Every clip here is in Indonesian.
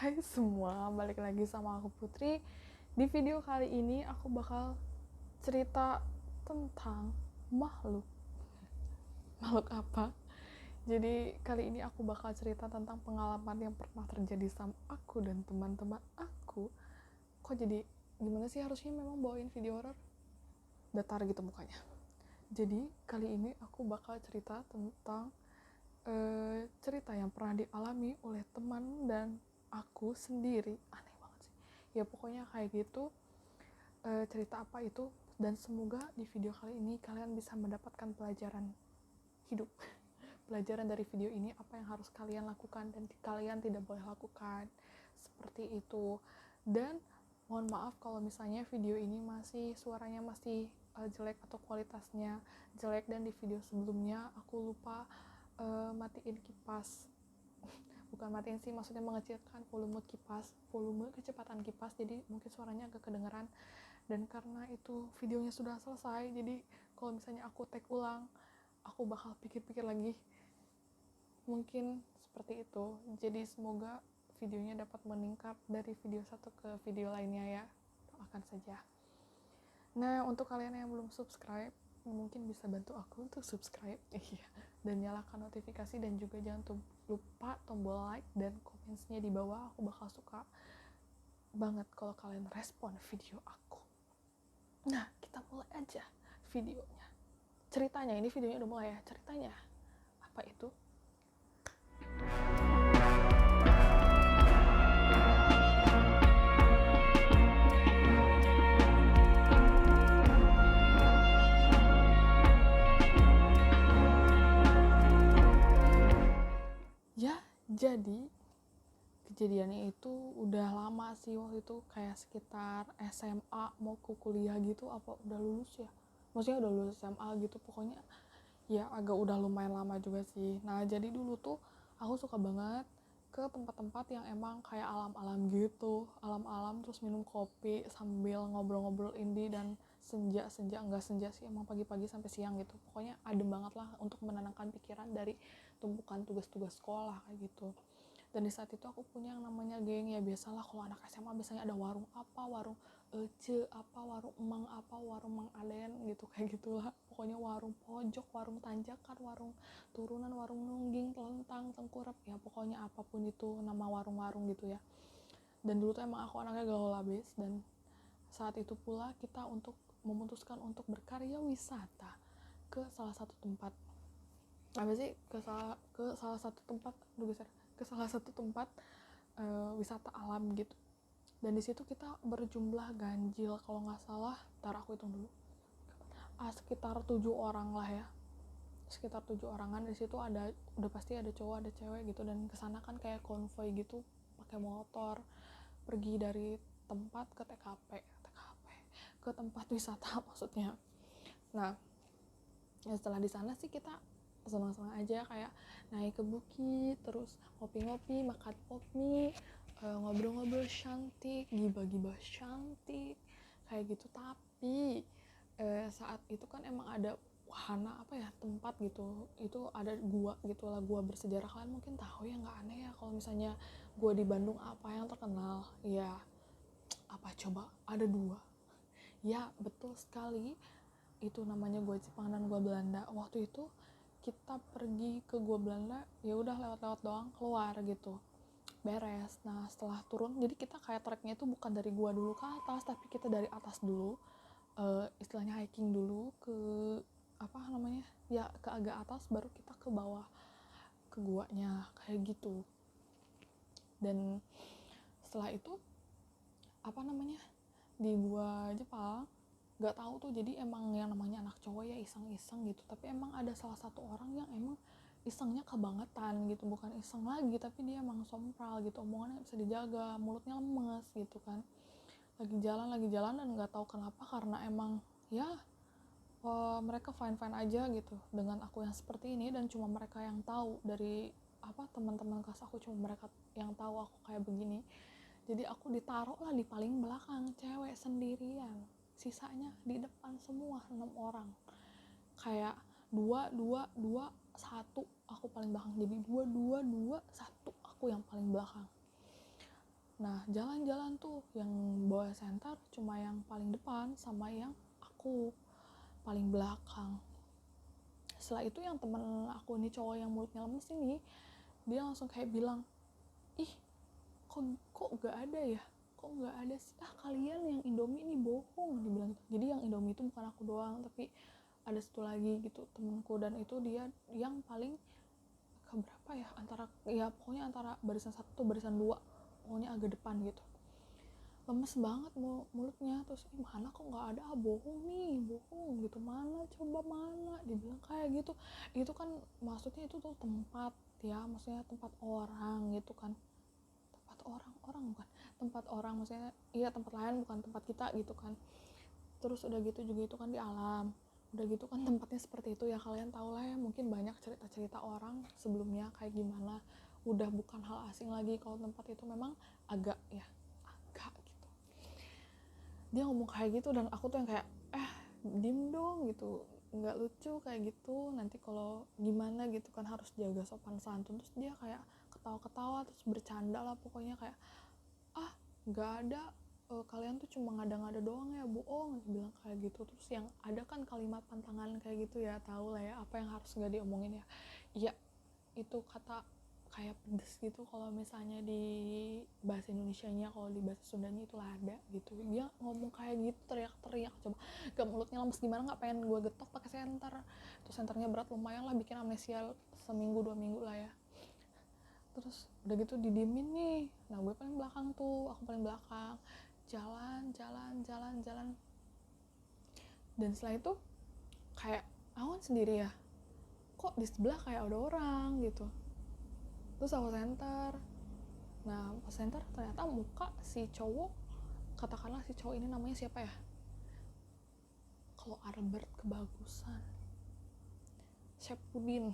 Hai semua, balik lagi sama aku Putri. Di video kali ini aku bakal cerita tentang makhluk. Makhluk apa? Jadi kali ini aku bakal cerita tentang pengalaman yang pernah terjadi sama aku dan teman-teman aku. Kok jadi gimana sih, harusnya memang bawain video horor? Datar gitu mukanya. Jadi kali ini aku bakal cerita tentang cerita yang pernah dialami oleh teman dan aku sendiri. Aneh banget sih ya, pokoknya kayak gitu. Cerita apa itu, dan semoga di video kali ini kalian bisa mendapatkan pelajaran hidup. Pelajaran dari video ini, apa yang harus kalian lakukan dan kalian tidak boleh lakukan, seperti itu. Dan mohon maaf kalau misalnya video ini masih suaranya masih jelek atau kualitasnya jelek, dan di video sebelumnya aku lupa matiin kipas. Bukan matiin sih, maksudnya mengecilkan volume kecepatan kipas, jadi mungkin suaranya agak kedengeran. Dan karena itu videonya sudah selesai, jadi kalau misalnya aku take ulang, aku bakal pikir-pikir lagi, mungkin seperti itu. Jadi semoga videonya dapat meningkat dari video satu ke video lainnya ya, doakan saja. Nah, untuk kalian yang belum subscribe, mungkin bisa bantu aku untuk subscribe dan nyalakan notifikasi, dan juga jangan lupa tombol like dan comments-nya di bawah. Aku bakal suka banget kalau kalian respon video aku. Nah, kita mulai aja videonya. Ceritanya, ini videonya udah mulai ya. Ceritanya apa itu? Ya, jadi kejadiannya itu udah lama sih. Waktu itu kayak sekitar SMA mau ke kuliah gitu, apa udah lulus ya, maksudnya udah lulus SMA gitu, pokoknya ya agak udah lumayan lama juga sih. Nah, jadi dulu tuh aku suka banget ke tempat-tempat yang emang kayak alam-alam gitu, alam-alam, terus minum kopi sambil ngobrol-ngobrol indie. Dan enggak senja sih, emang pagi-pagi sampai siang gitu, pokoknya adem banget lah untuk menenangkan pikiran dari tumpukan tugas-tugas sekolah kayak gitu. Dan di saat itu aku punya yang namanya geng. Ya biasalah kalau anak SMA biasanya ada warung apa, warung Ece apa, warung Emang apa, warung Mang Aden gitu, kayak gitulah pokoknya. Warung pojok, warung tanjakan, warung turunan, warung nungging, telentang, tengkurap, ya pokoknya apapun itu nama warung-warung gitu ya. Dan dulu tuh emang aku anaknya gaul abis. Dan saat itu pula kita memutuskan untuk berkarya wisata ke salah satu tempat. Apa sih, ke salah satu tempat ke salah satu tempat wisata alam gitu. Dan di situ kita berjumlah ganjil, kalau nggak salah, ntar aku hitung dulu, sekitar 7 orang lah ya, sekitar 7 orangan. Di situ udah pasti ada cowok ada cewek gitu. Dan kesana kan kayak konvoy gitu, pakai motor, pergi dari tempat ke TKP ke tempat wisata maksudnya. Nah, ya setelah di sana sih kita senang-senang aja, kayak naik ke bukit, terus ngopi-ngopi, makan kopi, ngobrol-ngobrol cantik, gibah-gibah cantik kayak gitu. Tapi saat itu kan emang ada wahana apa ya, tempat gitu, itu ada gua gitu lah, gua bersejarah. Kalian mungkin tahu ya, nggak aneh ya kalau misalnya gua di Bandung apa yang terkenal ya. Apa coba, ada dua. Ya betul sekali, itu namanya gua Jepang dan gua Belanda. Waktu itu kita pergi ke gua Belanda, ya udah lewat-lewat doang, keluar gitu, beres. Nah, setelah turun, jadi kita kayak treknya itu bukan dari gua dulu ke atas, tapi kita dari atas dulu, istilahnya hiking dulu ke apa namanya ya, ke agak atas, baru kita ke bawah ke guanya kayak gitu. Dan setelah itu apa namanya, di gua Jepang, nggak tahu tuh, jadi emang yang namanya anak cowok ya iseng-iseng gitu, tapi emang ada salah satu orang yang emang isengnya kebangetan gitu, bukan iseng lagi, tapi dia emang sompral gitu, omongannya nggak bisa dijaga, mulutnya lemes gitu kan. Lagi jalan dan nggak tahu kenapa, karena emang ya mereka fine-fine aja gitu dengan aku yang seperti ini, dan cuma mereka yang tahu, dari teman-teman kelas aku, cuma mereka yang tahu aku kayak begini. Jadi aku ditaruh lah di paling belakang, cewek sendirian, sisanya di depan semua 6 orang, kayak dua dua dua satu, aku paling belakang. Jadi dua dua dua satu, aku yang paling belakang. Nah jalan-jalan tuh yang bawa senter cuma yang paling depan sama yang aku paling belakang. Setelah itu yang temen aku nih, cowok yang mulutnya lemes ini, dia langsung kayak bilang, ih kok gak ada ya, kok gak ada sih, kalian yang Indomie ini bohong, dibilang gitu. Jadi yang Indomie itu bukan aku doang, tapi ada satu lagi gitu temenku, dan itu dia yang paling keberapa ya, pokoknya antara barisan 1 barisan 2, pokoknya agak depan gitu. Lemes banget mulutnya, terus mana kok nggak ada, bohong nih, bohong gitu, mana coba, mana, dibilang kayak gitu. Itu kan maksudnya itu tuh tempat ya, maksudnya tempat orang gitu kan, tempat orang bukan tempat orang, maksudnya iya tempat lain, bukan tempat kita gitu kan. Terus udah gitu juga itu kan di alam, udah gitu kan tempatnya seperti itu ya, kalian tau lah ya, mungkin banyak cerita-cerita orang sebelumnya kayak gimana. Udah bukan hal asing lagi kalau tempat itu memang agak agak gitu. Dia ngomong kayak gitu dan aku tuh yang kayak diem dong gitu, nggak lucu kayak gitu, nanti kalau gimana gitu kan harus jaga sopan santun. Terus dia kayak ketawa-ketawa terus bercanda lah, pokoknya kayak nggak ada, kalian tuh cuma ngada-ngada doang ya, bohong, bilang kayak gitu. Terus yang ada kan kalimat pantangan kayak gitu ya, tahu lah ya apa yang harus nggak diomongin ya. Iya, itu kata kayak pedes gitu kalau misalnya di bahasa Indonesianya, kalau di bahasa Sundanya itu lada gitu. Dia ngomong kayak gitu, teriak-teriak, coba gak mulutnya lemes gimana nggak pengen gue getok pakai senter. Terus senternya berat lumayan lah, bikin amnesia seminggu 2 minggu lah ya. Terus udah gitu didiemin nih, nah gue paling belakang tuh, aku paling belakang, jalan, dan setelah itu kayak awan sendiri ya, kok di sebelah kayak ada orang gitu. Terus aku senter, nah pas senter ternyata muka si cowok, katakanlah si cowok ini namanya siapa ya, kalau Albert kebagusan, Sepudin,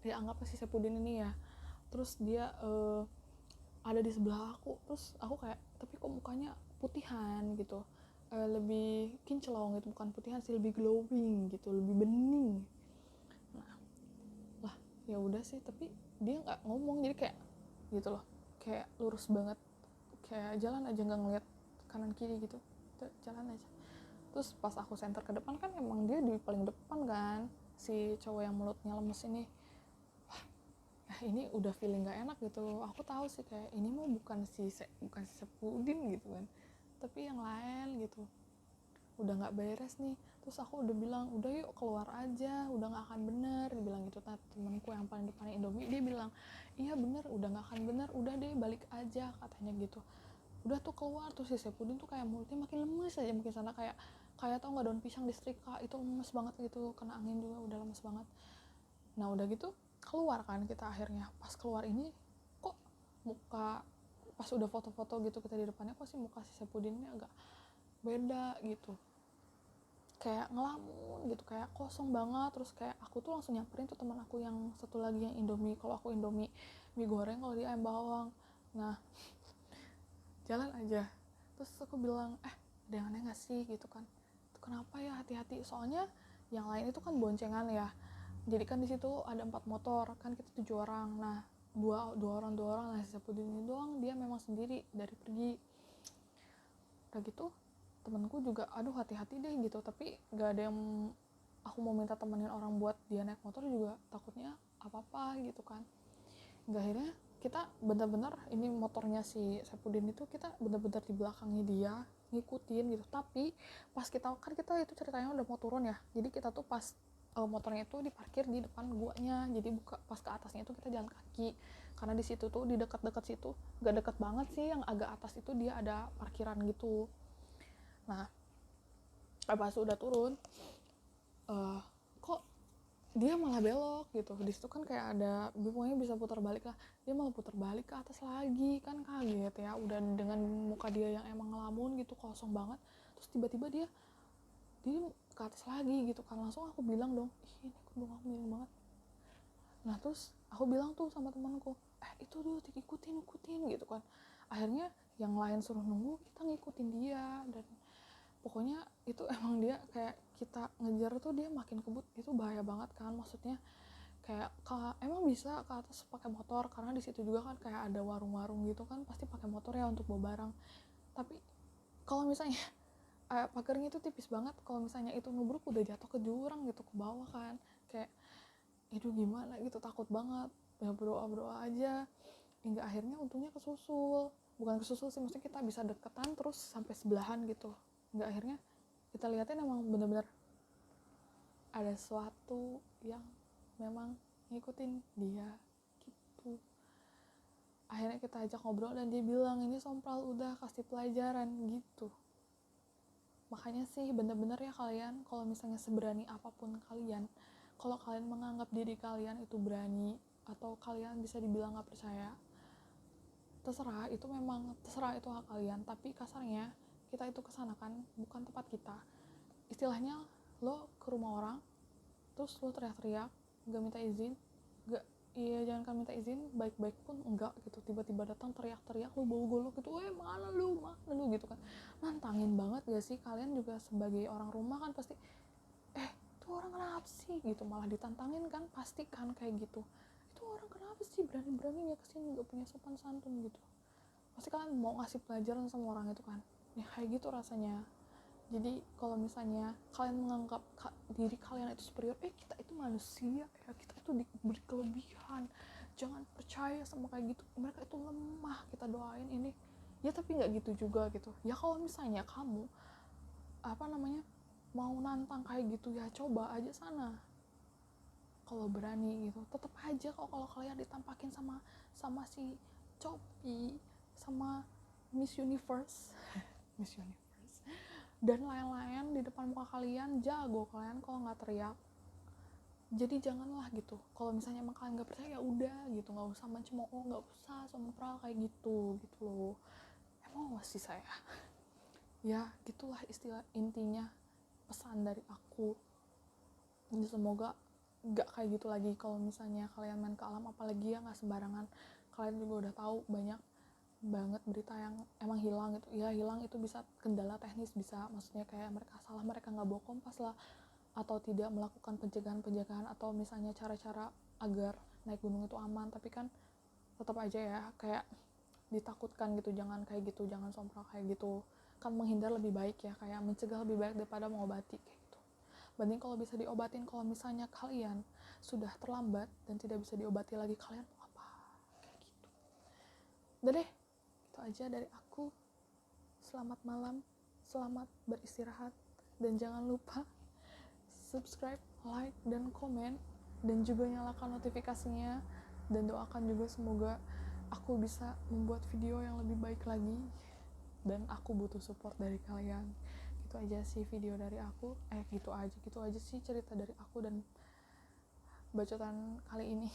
dia anggapnya si Sepudin ini ya. Terus dia ada di sebelah aku, terus aku kayak, tapi kok mukanya putihan gitu, lebih kinclong gitu, bukan putihan sih, lebih glowing gitu, lebih bening. Nah lah, ya udah sih, tapi dia nggak ngomong, jadi kayak gitu loh, kayak lurus banget, kayak jalan aja nggak ngeliat kanan kiri gitu, jalan aja. Terus pas aku senter ke depan kan emang dia di paling depan kan, si cowok yang mulutnya lemes ini. Ini udah feeling gak enak gitu. Aku tahu sih kayak ini mah bukan si Sepudin gitu kan, tapi yang lain gitu. Udah nggak beres nih. Terus aku udah bilang, udah yuk keluar aja, udah nggak akan bener, dia bilang gitu. Nah temenku yang paling depannya Indomie, dia bilang iya bener, udah nggak akan bener, udah deh balik aja, katanya gitu. Udah tuh keluar, tuh si Sepudin tuh kayak mulutnya makin lemes aja, mungkin sana kayak tau nggak, daun pisang disetrika itu lemes banget gitu, kena angin juga udah lemes banget. Nah udah gitu keluar kan kita akhirnya. Pas keluar ini kok muka, pas udah foto-foto gitu kita di depannya, kok sih muka si Sepudin ini agak beda gitu, kayak ngelamun gitu, kayak kosong banget. Terus kayak aku tuh langsung nyamperin tuh teman aku yang satu lagi yang Indomie, kalau aku Indomie mie goreng, kalau dia ayam bawang. Nah jalan aja, terus aku bilang ada yang aneh gak sih gitu kan, itu kenapa ya, hati-hati, soalnya yang lain itu kan boncengan ya, jadi kan di situ ada 4 motor kan, kita 7 orang. Nah dua orang nah si Sepudin ini doang dia memang sendiri dari pergi. Udah gitu temenku juga aduh hati-hati deh gitu, tapi gak ada yang, aku mau minta temenin orang buat dia naik motor juga takutnya apa-apa gitu kan. Nggak, akhirnya kita bener-bener, ini motornya si Sepudin itu kita bener-bener di belakangnya dia ngikutin gitu. Tapi pas kita itu ceritanya udah mau turun ya, jadi kita tuh pas motornya itu diparkir di depan guanya, jadi buka pas ke atasnya itu kita jalan kaki, karena di situ tuh di dekat-dekat situ, gak deket banget sih, yang agak atas itu dia ada parkiran gitu. Nah pas udah turun, kok dia malah belok gitu. Di situ kan kayak ada, pokoknya bisa putar balik lah, dia malah putar balik ke atas lagi, kan kaget ya, udah dengan muka dia yang emang ngelamun gitu, kosong banget. Terus tiba-tiba dia ke atas lagi gitu kan. Langsung aku bilang dong, ih ini kok bengong miring banget. Nah terus aku bilang tuh sama temanku, itu tuh ikutin gitu kan. Akhirnya yang lain suruh nunggu, kita ngikutin dia. Dan pokoknya itu emang dia kayak kita ngejar tuh dia makin kebut, itu bahaya banget kan, maksudnya kayak emang bisa ke atas pakai motor, karena di situ juga kan kayak ada warung-warung gitu kan, pasti pakai motor ya untuk bawa barang. Tapi kalau misalnya pagarnya itu tipis banget, kalau misalnya itu nubruk udah jatuh ke jurang gitu, ke bawah kan, kayak itu gimana gitu, takut banget. Ya berdoa aja, hingga akhirnya untungnya kesusul, bukan kesusul sih, maksudnya kita bisa deketan terus sampai sebelahan gitu. Hingga akhirnya kita lihatin emang benar-benar ada sesuatu yang memang ngikutin dia gitu. Akhirnya kita ajak ngobrol dan dia bilang ini sompral, udah kasih pelajaran gitu. Makanya sih bener-bener ya kalian, kalau misalnya seberani apapun kalian, kalau kalian menganggap diri kalian itu berani atau kalian bisa dibilang gak percaya, terserah, itu memang terserah, itu hak kalian. Tapi kasarnya kita itu kesana kan bukan tempat kita. Istilahnya lo ke rumah orang terus lo teriak-teriak gak minta izin, gak, iya jangan kan minta izin, baik-baik pun enggak gitu, tiba-tiba datang teriak-teriak lo bawa golok gitu, mana lu gitu kan. Nantangin banget gak sih? Kalian juga sebagai orang rumah kan pasti tuh orang kenapa sih gitu, malah ditantangin kan, pasti kan kayak gitu. Itu orang kenapa sih berani-beraninya kesini, gak punya sopan santun gitu. Pasti kalian mau ngasih pelajaran sama orang itu kan ya, kayak gitu rasanya. Jadi kalau misalnya kalian menganggap diri kalian itu superior, kita itu manusia ya, kita itu diberi kelebihan, jangan percaya sama kayak gitu, mereka itu lemah, kita doain ini ya. Tapi nggak gitu juga gitu ya. Kalau misalnya kamu mau nantang kayak gitu ya, coba aja sana kalau berani gitu. Tetap aja kalau kalian ditampakin sama si Copi, sama Miss Universe Miss Universe dan lain-lain di depan muka kalian, jago kalian kalau nggak teriak. Jadi janganlah gitu, kalau misalnya emang kalian nggak percaya ya udah gitu, nggak usah mencemooh, nggak usah sompral kayak gitu loh. Emang masih saya ya gitulah istilah intinya, pesan dari aku. Jadi semoga nggak kayak gitu lagi. Kalau misalnya kalian main ke alam, apalagi ya nggak sembarangan. Kalian juga udah tahu banyak banget berita yang emang hilang gitu ya. Hilang itu bisa kendala teknis, bisa maksudnya kayak mereka salah, mereka nggak bawa kompas lah, atau tidak melakukan pencegahan atau misalnya cara-cara agar naik gunung itu aman. Tapi kan tetap aja ya kayak ditakutkan gitu. Jangan kayak gitu, jangan sompral kayak gitu kan. Menghindar lebih baik ya, kayak mencegah lebih baik daripada mengobati kayak gitu. Banding kalau bisa diobatin. Kalau misalnya kalian sudah terlambat dan tidak bisa diobati lagi, kalian mau apa kayak gitu. Udah deh, itu aja dari aku. Selamat malam, selamat beristirahat, dan jangan lupa subscribe, like, dan komen, dan juga nyalakan notifikasinya. Dan doakan juga semoga aku bisa membuat video yang lebih baik lagi, dan aku butuh support dari kalian. Gitu aja sih video dari aku, gitu aja sih cerita dari aku dan bacotan kali ini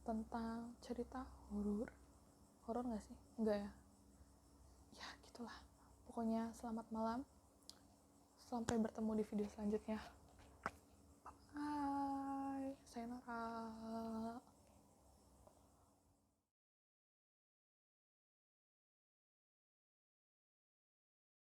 tentang cerita horor nggak sih? Enggak ya? Ya gitulah. Pokoknya selamat malam. Sampai bertemu di video selanjutnya. Bye.